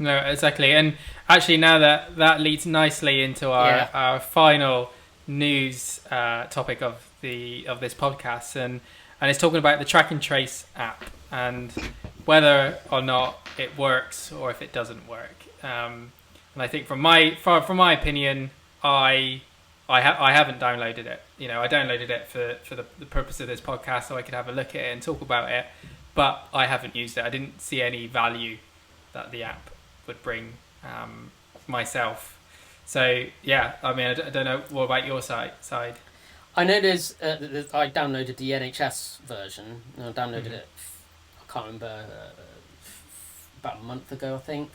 No, exactly. And actually, now that leads nicely into our final news topic of this podcast, and it's talking about the track and trace app and whether or not it works or if it doesn't work. And I think from my opinion, I haven't downloaded it. I downloaded it for the purpose of this podcast so I could have a look at it and talk about it, but I haven't used it. I didn't see any value that the app would bring myself. So yeah, I mean, I don't know. What about your side? I know there's. I downloaded the NHS version. I downloaded it. I can't remember. About a month ago, I think.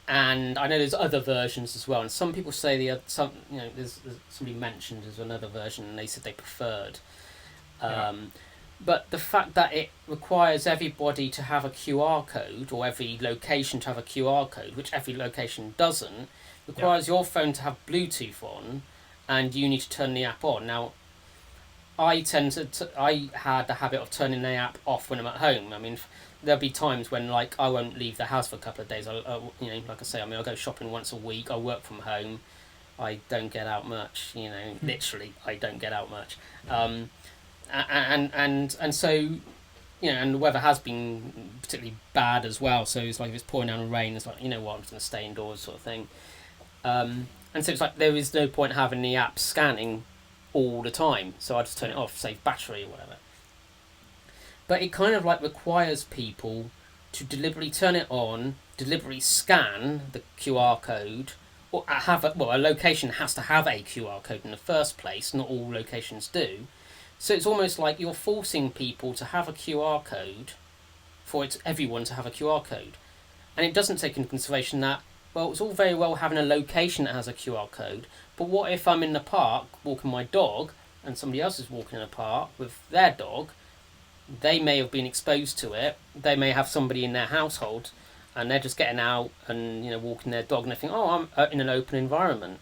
And I know there's other versions as well. And some people say there's somebody mentioned there's another version, and they said they preferred. But the fact that it requires everybody to have a QR code, or every location to have a QR code, which every location doesn't, requires your phone to have Bluetooth on, and you need to turn the app on. Now, I had the habit of turning the app off when I'm at home. I mean, there'll be times when I won't leave the house for a couple of days. Like I say, I'll go shopping once a week. I work from home. I don't get out much. Literally, I don't get out much. And so, and the weather has been particularly bad as well. So it's like if it's pouring down rain, it's like, I'm just going to stay indoors, sort of thing. And so it's like there is no point having the app scanning all the time. So I just turn it off, save battery or whatever. But it kind of requires people to deliberately turn it on, deliberately scan the QR code, or a location has to have a QR code in the first place. Not all locations do. So it's almost like you're forcing people to have a QR code for everyone to have a QR code. And it doesn't take into consideration that, well, it's all very well having a location that has a QR code, but what if I'm in the park walking my dog and somebody else is walking in the park with their dog? They may have been exposed to it. They may have somebody in their household and they're just getting out and walking their dog and they think, oh, I'm in an open environment.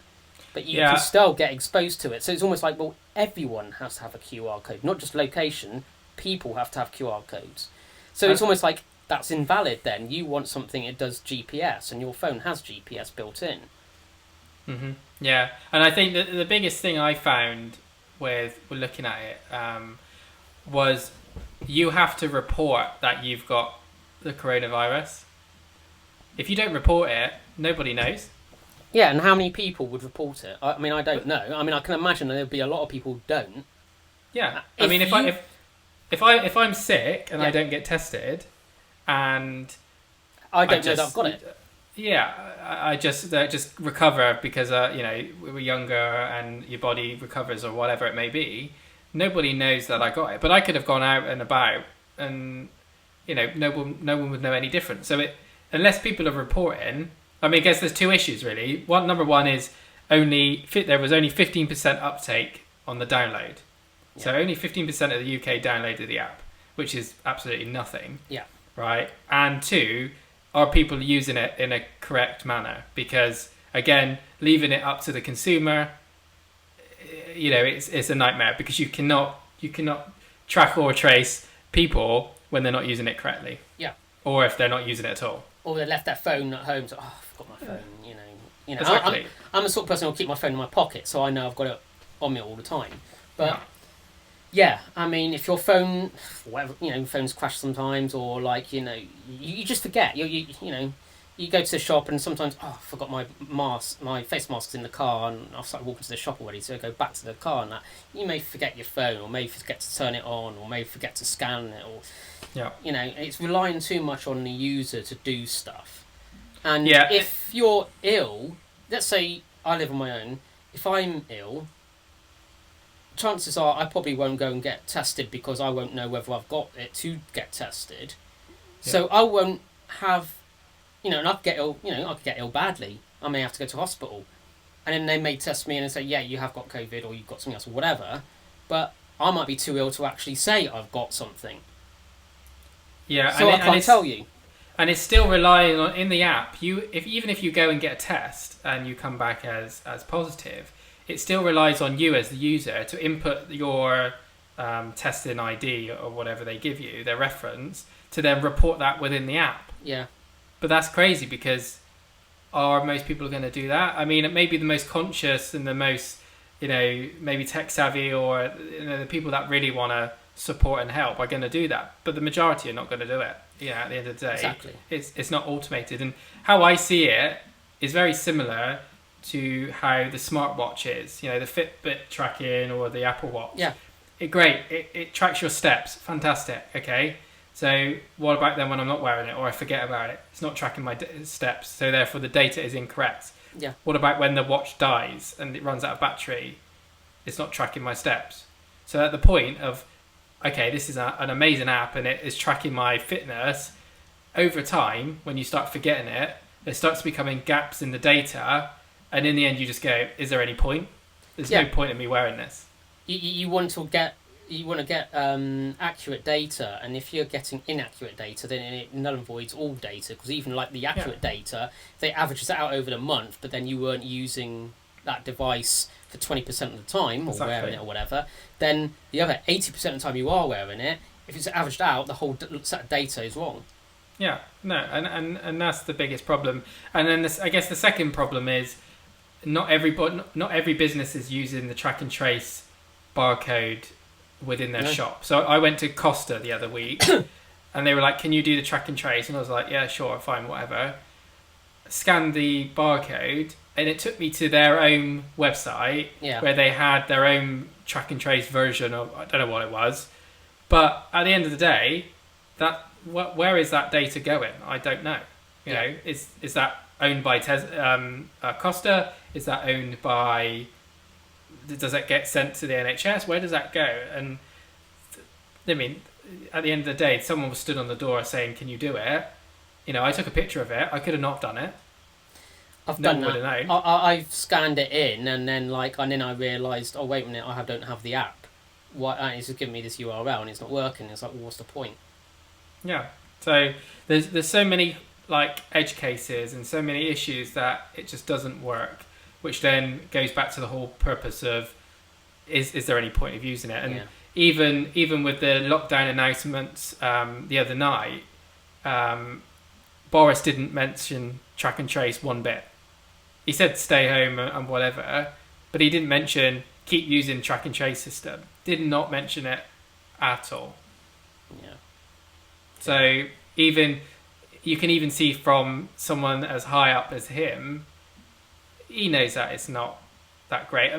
But you can still get exposed to it. So it's almost like, well, everyone has to have a QR code, not just location. People have to have QR codes. So it's almost like that's invalid then. You want something that does GPS, and your phone has GPS built in. Mm-hmm. Yeah, and I think that the biggest thing I found with looking at it was you have to report that you've got the coronavirus. If you don't report it, nobody knows. Yeah, and how many people would report it? I mean, I don't know. I mean, I can imagine there'd be a lot of people who don't. Yeah, I mean, if I'm sick and I don't get tested, and I don't know that I've got it. Yeah, I just recover because we're younger and your body recovers or whatever it may be. Nobody knows that I got it, but I could have gone out and about, and no one would know any different. So unless people are reporting. I mean, I guess there's two issues really. Number one is there was only 15% uptake on the download, so only 15% of the UK downloaded the app, which is absolutely nothing. Yeah. Right. And two, are people using it in a correct manner? Because again, leaving it up to the consumer, it's a nightmare because you cannot track or trace people when they're not using it correctly. Yeah. Or if they're not using it at all. Or they left their phone at home, so I forgot my phone. Exactly. I'm the sort of person who'll keep my phone in my pocket, so I know I've got it on me all the time. But yeah, I mean, if your phone, whatever, phones crash sometimes, or you just forget. You go to the shop and sometimes I forgot my face mask's in the car, and I've started walking to the shop already, so I go back to the car and that. You may forget your phone, or may forget to turn it on, or may forget to scan it, or it's relying too much on the user to do stuff. And if you're ill, let's say I live on my own, if I'm ill, chances are I probably won't go and get tested because I won't know whether I've got it to get tested. Yeah. So I won't have, and I could get ill, I could get ill badly. I may have to go to hospital. And then they may test me and say, yeah, you have got COVID or you've got something else or whatever. But I might be too ill to actually say I've got something. Yeah, so I can't tell you. And it's still relying on, in the app, even if you go and get a test and you come back as positive, it still relies on you as the user to input your testing ID or whatever they give you, their reference, to then report that within the app. Yeah. But that's crazy, because are most people going to do that? I mean, it may be the most conscious and the most, maybe tech savvy, or the people that really want to support and help are going to do that. But the majority are not going to do it. At the end of the day, Exactly. It's not automated. And how I see it is very similar to how the smartwatch is. The Fitbit tracking or the Apple Watch. Yeah. It tracks your steps. Fantastic. Okay. So what about then when I'm not wearing it, or I forget about it? It's not tracking my steps, so therefore the data is incorrect. Yeah. What about when the watch dies and it runs out of battery? It's not tracking my steps. So at the point of, okay, this is an amazing app and it is tracking my fitness, over time, when you start forgetting it, there starts becoming gaps in the data, and in the end you just go, is there any point? There's no point in me wearing this. You want to get accurate data, and if you're getting inaccurate data, then it null and voids all data, because even like the accurate data, if they average it out over the month, but then you weren't using that device for 20% of the time, or wearing it or whatever, then the other 80% of the time you are wearing it, if it's averaged out, the whole set of data is wrong. Yeah, no, and that's the biggest problem. And then I guess the second problem is not every business is using the track and trace barcode within their shop. So I went to Costa the other week and they were like, can you do the track and trace? And I was like, yeah, sure, fine, whatever. Scanned the barcode and it took me to their own website where they had their own track and trace version of, I don't know what it was. But at the end of the day, where is that data going? I don't know. You know, is that owned by Costa? Is that owned by... Does it get sent to the NHS? Where does that go? And I mean, at the end of the day, someone was stood on the door saying, "Can you do it?" I took a picture of it. I could have not done it. I've done that. I've scanned it in, and then I realised, oh wait a minute, I don't have the app. Why? And it's just giving me this URL, and it's not working. It's like, well, what's the point? Yeah. So there's so many edge cases and so many issues that it just doesn't work. Which then goes back to the whole purpose of, is there any point of using it? And even with the lockdown announcements the other night, Boris didn't mention track and trace one bit. He said stay home and whatever, but he didn't mention keep using track and trace system. Did not mention it at all. Yeah. So you can even see from someone as high up as him, he knows that it's not that great.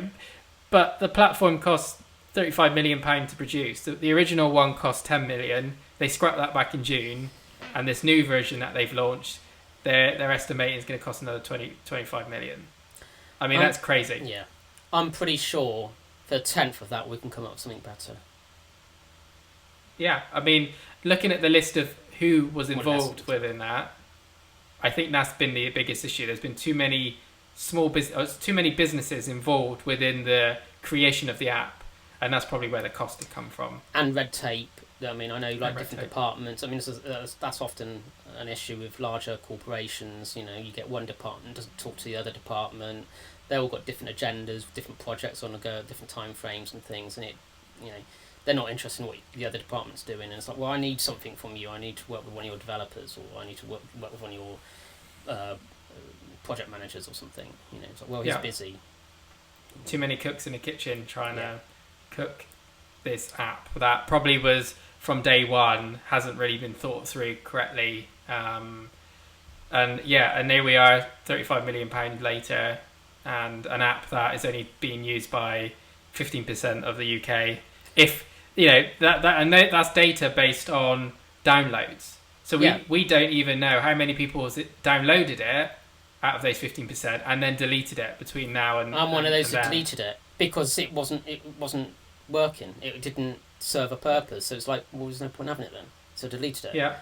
But the platform costs £35 million to produce. The original one cost $10 million. They scrapped that back in June. And this new version that they've launched, they're estimating is going to cost another 25 million. I mean, that's crazy. Yeah. I'm pretty sure for a tenth of that we can come up with something better. Yeah. I mean, looking at the list of who was involved within that, I think that's been the biggest issue. There's been too many too many businesses involved within the creation of the app, and that's probably where the cost had come from. And red tape. I mean, I know different departments. I mean, that's often an issue with larger corporations. You get one department doesn't talk to the other department. They've all got different agendas, different projects on the go, different time frames and things, and they're not interested in what the other department's doing. And it's like, well, I need something from you. I need to work with one of your developers, or I need to work with one of your project managers or something. It's like, well, he's busy. Too many cooks in the kitchen trying to cook this app that probably was from day one, hasn't really been thought through correctly. And there we are, £35 million later, and an app that is only being used by 15% of the UK. If that's data based on downloads. So we don't even know how many people downloaded it out of those 15% and then deleted it between now and I'm one of those that deleted it because it wasn't working. It didn't serve a purpose. So it's like, well, there's no point having it then. So I deleted it. Yeah.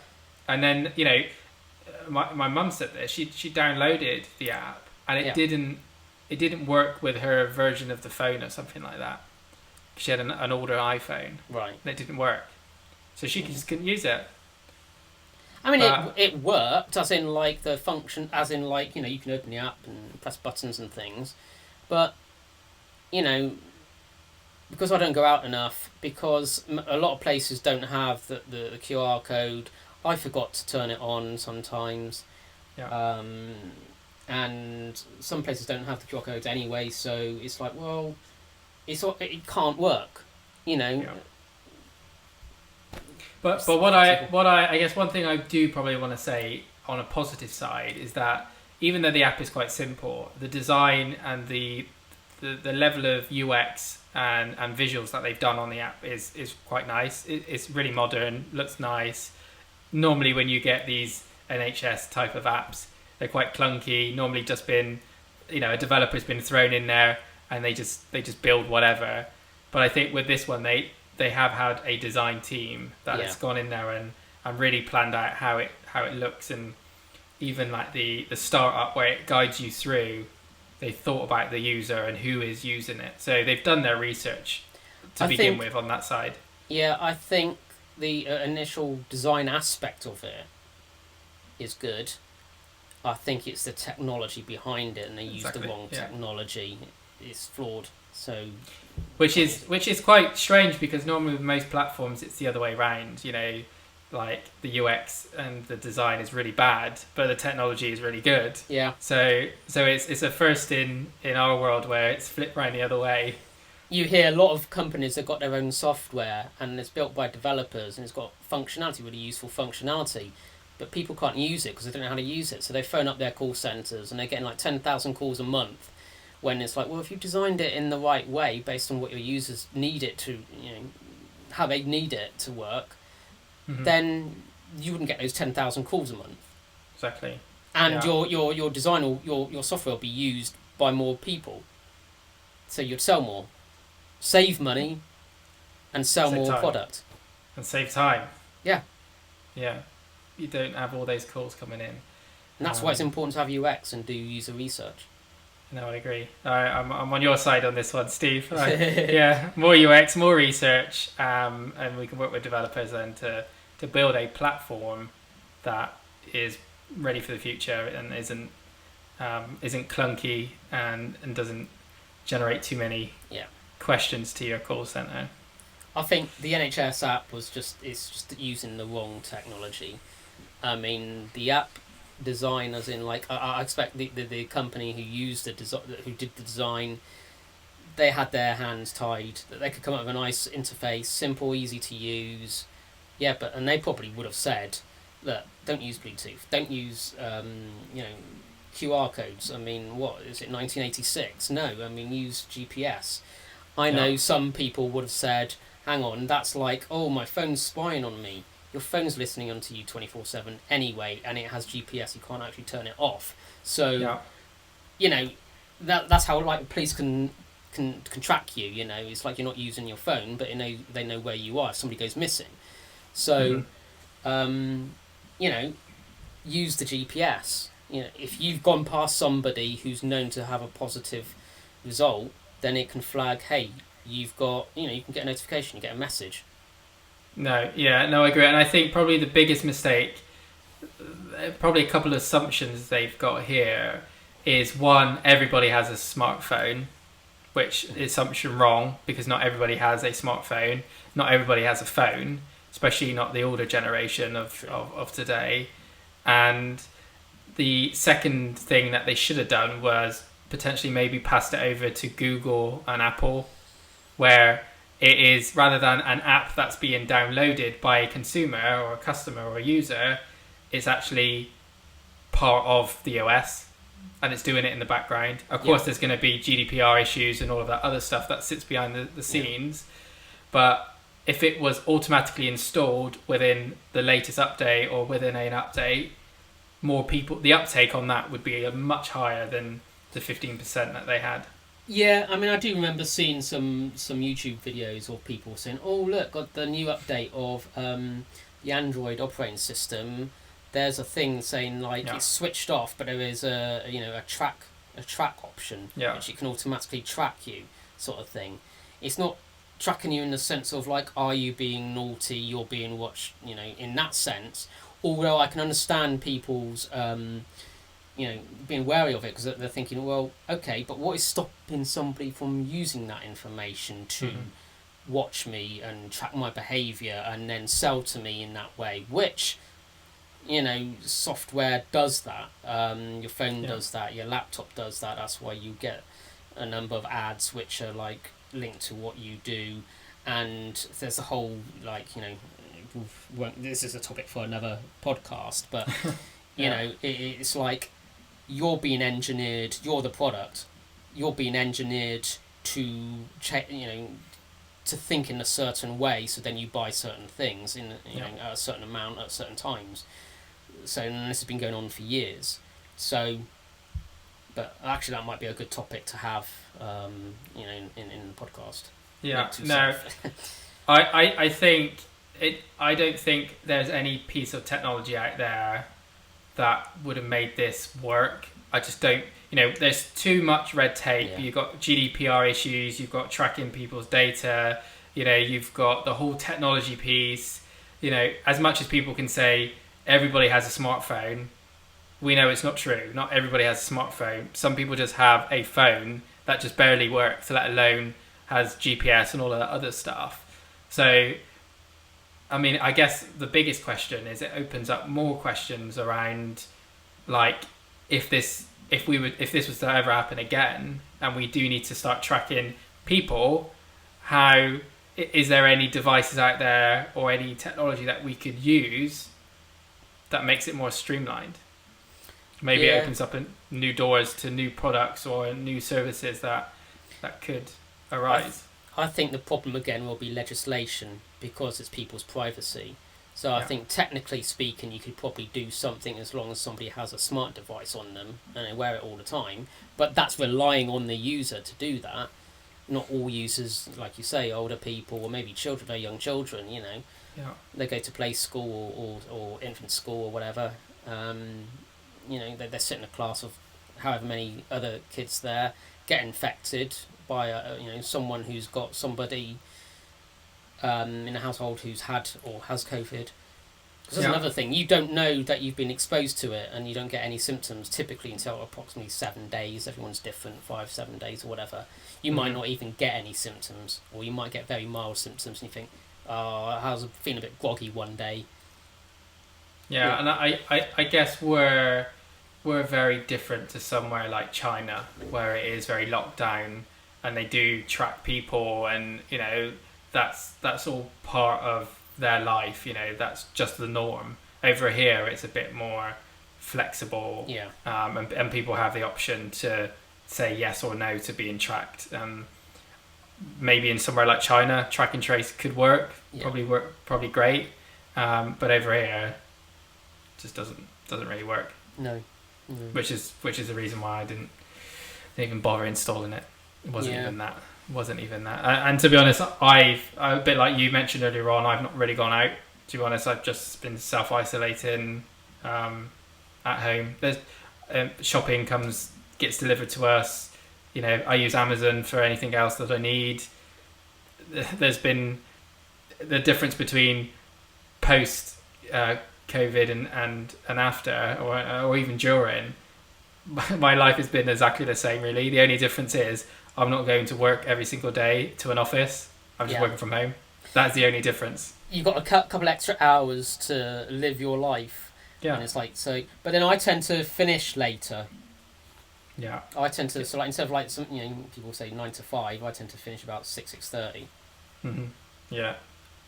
And then, my mum said this. She downloaded the app and it didn't work with her version of the phone or something like that. She had an older iPhone. Right. And it didn't work. So she just couldn't use it. I mean, it worked, as in, the function, as in, you can open the app and press buttons and things. But, because I don't go out enough, because a lot of places don't have the QR code. I forgot to turn it on sometimes. Yeah. And some places don't have the QR codes anyway, so it's like, well, it can't work, you know. Yeah. But what I guess one thing I do probably want to say on a positive side is that even though the app is quite simple, the design and the level of UX and visuals that they've done on the app is quite nice. It's really modern, looks nice. Normally when you get these NHS type of apps, they're quite clunky. Normally just been, a developer's been thrown in there and they just build whatever. But I think with this one, they have had a design team that has gone in there and really planned out how it looks, and even like the startup where it guides you through, they thought about the user and who is using it. So they've done their research to begin with on that side. Yeah, I think the initial design aspect of it is good. I think it's the technology behind it, and they used the wrong technology. It's flawed. So, which is quite strange, because normally with most platforms it's the other way around. Like the UX and the design is really bad, but the technology is really good. Yeah. So it's a first in our world where it's flipped around the other way. You hear a lot of companies that got their own software and it's built by developers and it's got functionality, really useful functionality, but people can't use it because they don't know how to use it. So they phone up their call centres and they're getting like 10,000 calls a month, when it's like, well, if you designed it in the right way based on what your users need it to, how they need it to work, then you wouldn't get those 10,000 calls a month. Exactly. And your design or your software will be used by more people. So you'd sell more, save money, and sell more product. And save time. Yeah. Yeah. You don't have all those calls coming in. And that's why it's important to have UX and do user research. No, I agree. I'm on your side on this one, Steve. Yeah, more UX, more research, and we can work with developers then to build a platform that is ready for the future and isn't clunky and doesn't generate too many questions to your call center. I think the NHS app it's just using the wrong technology. I mean, the app design, as in, like, I expect the company who did the design, they had their hands tied, that they could come up with a nice interface, simple, easy to use. Yeah, and they probably would have said, look, don't use Bluetooth, don't use QR codes. I mean, what is it, 1986? No, I mean, use GPS. I know some people would have said, hang on, that's like, oh, my phone's spying on me. Your phone's listening onto you 24/7 anyway, and it has GPS. You can't actually turn it off. So, that's how, like, police can track you. It's like you're not using your phone, but they know where you are if somebody goes missing. So, use the GPS. If you've gone past somebody who's known to have a positive result, then it can flag, hey, you've got, you can get a notification, you get a message. No, I agree. And I think probably the biggest mistake, probably a couple of assumptions they've got here, is one, everybody has a smartphone, which is assumption wrong, because not everybody has a smartphone. Not everybody has a phone, especially not the older generation of today. And the second thing that they should have done was potentially maybe passed it over to Google and Apple, where it is, rather than an app that's being downloaded by a consumer or a customer or a user, it's actually part of the OS and it's doing it in the background. Of course, there's going to be GDPR issues and all of that other stuff that sits behind the scenes. But if it was automatically installed within the latest update or within an update, more people, the uptake on that would be much higher than the 15% that they had. Yeah, I mean, I do remember seeing some YouTube videos of people saying, "Oh, look, got the new update of the Android operating system. There's a thing saying it's switched off, but there is a track option which it can automatically track you, sort of thing. It's not tracking you in the sense of like, are you being naughty? You're being watched, in that sense. Although I can understand people's being wary of it, because they're thinking, well, okay, but what is stopping somebody from using that information to watch me and track my behaviour and then sell to me in that way? Which, software does that. Your phone does that. Your laptop does that. That's why you get a number of ads which are like linked to what you do, and there's a whole this is a topic for another podcast, but it's like you're being engineered. You're the product. You're being engineered to to think in a certain way, so then you buy certain things in at a certain amount at certain times. So, and this has been going on for years. So, but actually, that might be a good topic to have, in the podcast. Yeah. No, I think it. I don't think there's any piece of technology out there that would have made this work. I just don't. There's too much red tape. Yeah. You've got GDPR issues. You've got tracking people's data. You've got the whole technology piece. As much as people can say everybody has a smartphone, we know it's not true. Not everybody has a smartphone. Some people just have a phone that just barely works, let alone has GPS and all of that other stuff. So, I guess the biggest question is it opens up more questions around, like, if this was to ever happen again, and we do need to start tracking people, how is there any devices out there or any technology that we could use that makes it more streamlined? Maybe it opens up new doors to new products or new services that could arise. I think the problem again will be legislation, because it's people's privacy. So I think technically speaking, you could probably do something as long as somebody has a smart device on them and they wear it all the time. But that's relying on the user to do that. Not all users, like you say, older people or maybe children, very young children, they go to play school or infant school or whatever. They sit in a class of however many other kids there, get infected by someone who's got somebody in a household who's had or has COVID. Because that's another thing, you don't know that you've been exposed to it, and you don't get any symptoms typically until approximately 7 days. Everyone's different, 5-7 days or whatever. You might not even get any symptoms, or you might get very mild symptoms and you think, I was feeling a bit groggy one day. Yeah, and I guess we're very different to somewhere like China, where it is very locked down and they do track people, and that's all part of their life. That's just the norm. Over here it's a bit more flexible, and people have the option to say yes or no to being tracked. Maybe in somewhere like China, track and trace could work, probably great, but over here just doesn't really work. No. Which is the reason why I didn't even bother installing it. It wasn't even that. And to be honest, I've a bit like you mentioned earlier on, I've not really gone out. To be honest, I've just been self-isolating at home. There's shopping gets delivered to us. I use Amazon for anything else that I need. There's been the difference between post COVID and after, or even during. My life has been exactly the same, really. The only difference is I'm not going to work every single day to an office. I'm just working from home. That's the only difference. You've got a couple extra hours to live your life. Yeah. And it's like, so, but then I tend to finish later. Yeah. I tend to, so like instead of like some, people say 9 to 5, I tend to finish about 6:30. Mm-hmm. Yeah.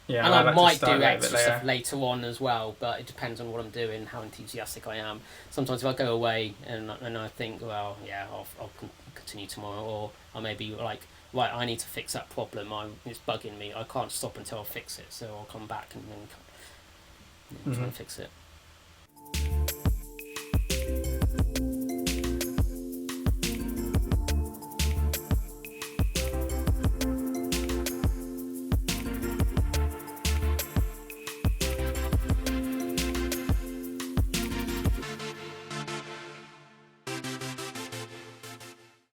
Yeah. And I might do extra stuff later on as well, but it depends on what I'm doing, how enthusiastic I am. Sometimes if I go away and I think, well, yeah, I'll continue tomorrow, or I may be like, right, I need to fix that problem. It's bugging me. I can't stop until I fix it, so I'll come back and then try and fix it.